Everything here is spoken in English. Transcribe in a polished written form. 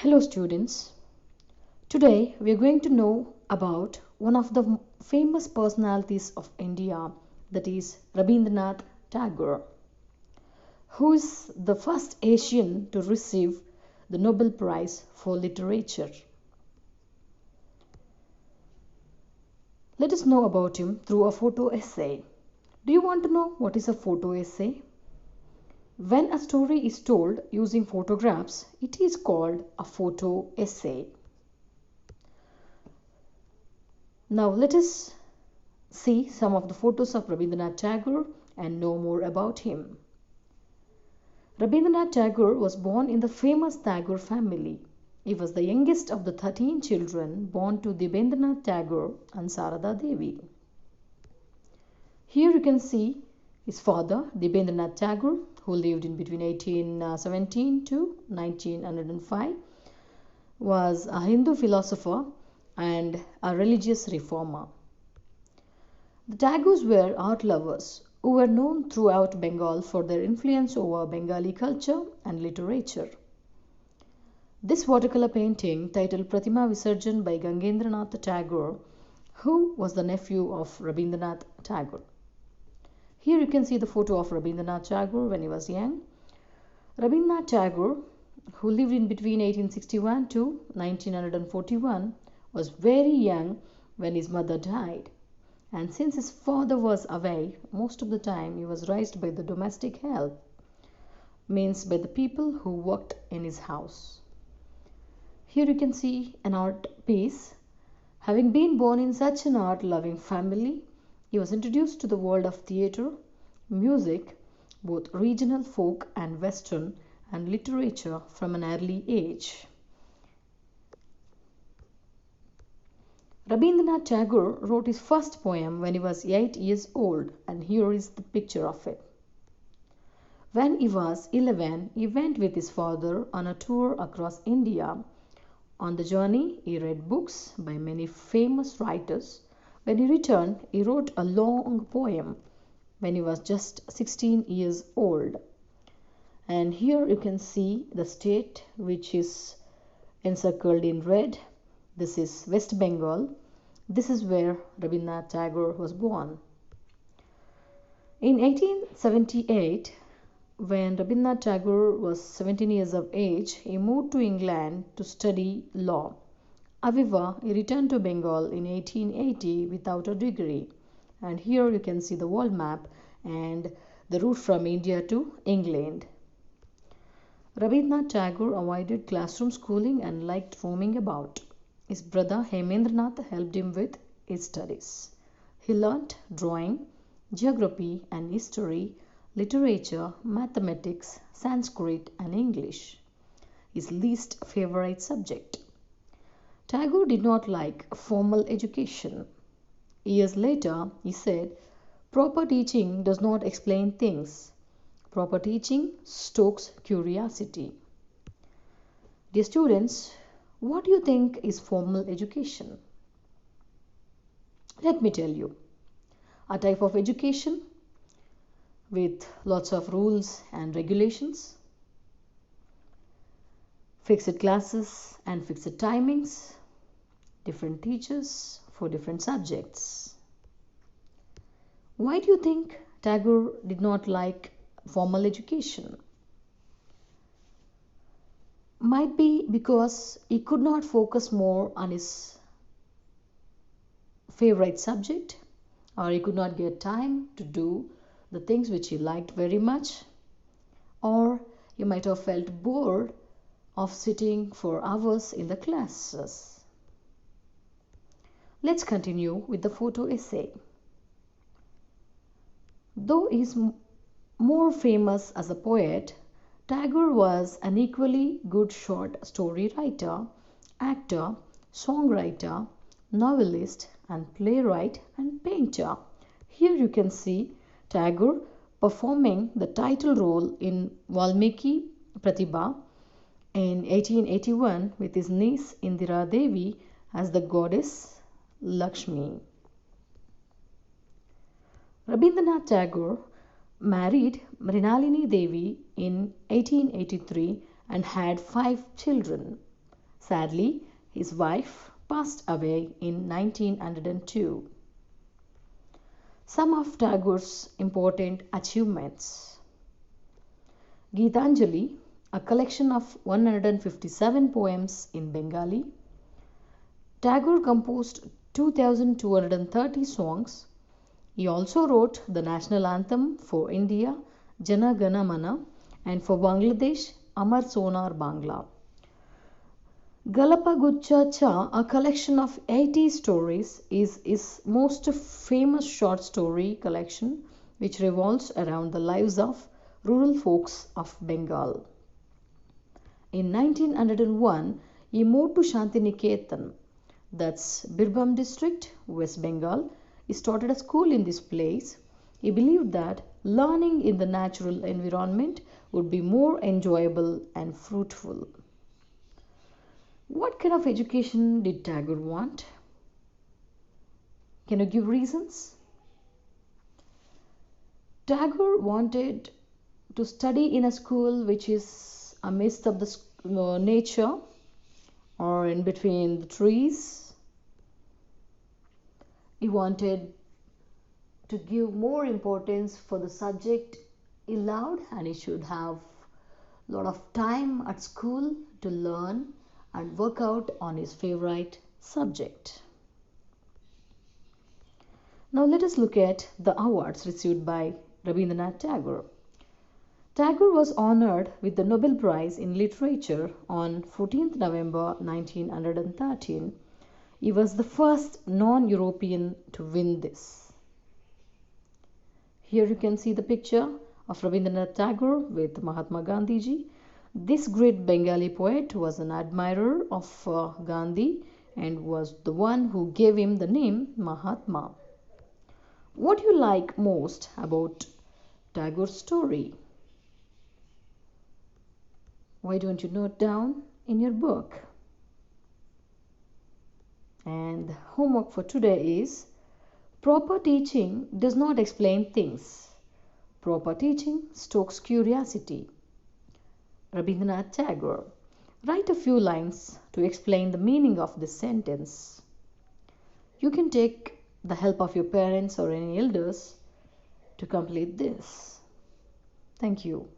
Hello students. Today we are going to know about one of the famous personalities of India, that is Rabindranath Tagore, who is the first Asian to receive the Nobel Prize for Literature. Let us know about him through a photo essay. Do you want to know what is a photo essay? When a story is told using photographs, it is called a photo essay. Now let us see some of the photos of Rabindranath Tagore and know more about him. Rabindranath Tagore was born in the famous Tagore family. He was the youngest of the 13 children born to Rabindranath Tagore and Sarada Devi. Here you can see his father, Rabindranath Tagore, who lived in between 1817 to 1905, was a Hindu philosopher and a religious reformer. The Tagores were art lovers who were known throughout Bengal for their influence over Bengali culture and literature. This watercolor painting, titled Pratima Visarjan by Gangendranath Tagore, who was the nephew of Rabindranath Tagore. Here you can see the photo of Rabindranath Tagore when he was young. Rabindranath Tagore, who lived in between 1861 to 1941, was very young when his mother died. And since his father was away, most of the time he was raised by the domestic help, means by the people who worked in his house. Here you can see an art piece. Having been born in such an art-loving family, he was introduced to the world of theatre, music, both regional folk and western, and literature from an early age. Rabindranath Tagore wrote his first poem when he was 8 years old, and here is the picture of it. When he was 11, he went with his father on a tour across India. On the journey, he read books by many famous writers. When he returned, he wrote a long poem when he was just 16 years old. And here you can see the state which is encircled in red. This is West Bengal. This is where Rabindranath Tagore was born. In 1878, when Rabindranath Tagore was 17 years of age, he moved to England to study law. However, he returned to Bengal in 1880 without a degree. And here you can see the world map and the route from India to England. Rabindranath Tagore avoided classroom schooling and liked roaming about. His brother Hemendranath helped him with his studies. He learnt drawing, geography and history, literature, mathematics, Sanskrit and English. His least favorite subject. Tagore did not like formal education. Years later, he said, "Proper teaching does not explain things. Proper teaching stokes curiosity." Dear students, what do you think is formal education? Let me tell you. A type of education with lots of rules and regulations, fixed classes and fixed timings, different teachers for different subjects. Why do you think Tagore did not like formal education? Might be because he could not focus more on his favorite subject, or he could not get time to do the things which he liked very much, or he might have felt bored of sitting for hours in the classes. Let's continue with the photo essay. Though he is more famous as a poet, Tagore was an equally good short story writer, actor, songwriter, novelist, and playwright and painter. Here you can see Tagore performing the title role in Valmiki Pratibha in 1881 with his niece Indira Devi as the goddess Lakshmi. Rabindranath Tagore married Mrinalini Devi in 1883 and had 5 children. Sadly, his wife passed away in 1902. Some of Tagore's important achievements. Geetanjali, a collection of 157 poems in Bengali. Tagore composed 2230 songs. He also wrote the national anthem for India, Jana Gana Mana, and for Bangladesh, Amar Sonar Bangla. Galapagucha Cha, a collection of 80 stories, is his most famous short story collection, which revolves around the lives of rural folks of Bengal. In 1901, he moved to Shantiniketan, that's Birbhum district, West Bengal. He started a school in this place. He believed that learning in the natural environment would be more enjoyable and fruitful. What kind of education did Tagore want? Can you give reasons? Tagore wanted to study in a school which is amidst of the nature or in between the trees. He wanted to give more importance for the subject he loved, and he should have a lot of time at school to learn and work out on his favorite subject. Now let us look at the awards received by Rabindranath Tagore. Tagore was honored with the Nobel Prize in Literature on 14th November 1913. He was the first non-European to win this. Here you can see the picture of Rabindranath Tagore with Mahatma Gandhi ji. This great Bengali poet was an admirer of Gandhi and was the one who gave him the name Mahatma. What do you like most about Tagore's story? Why don't you note down in your book? And homework for today is: proper teaching does not explain things. Proper teaching stokes curiosity. Rabindranath Tagore. Write a few lines to explain the meaning of this sentence. You can take the help of your parents or any elders to complete this. Thank you.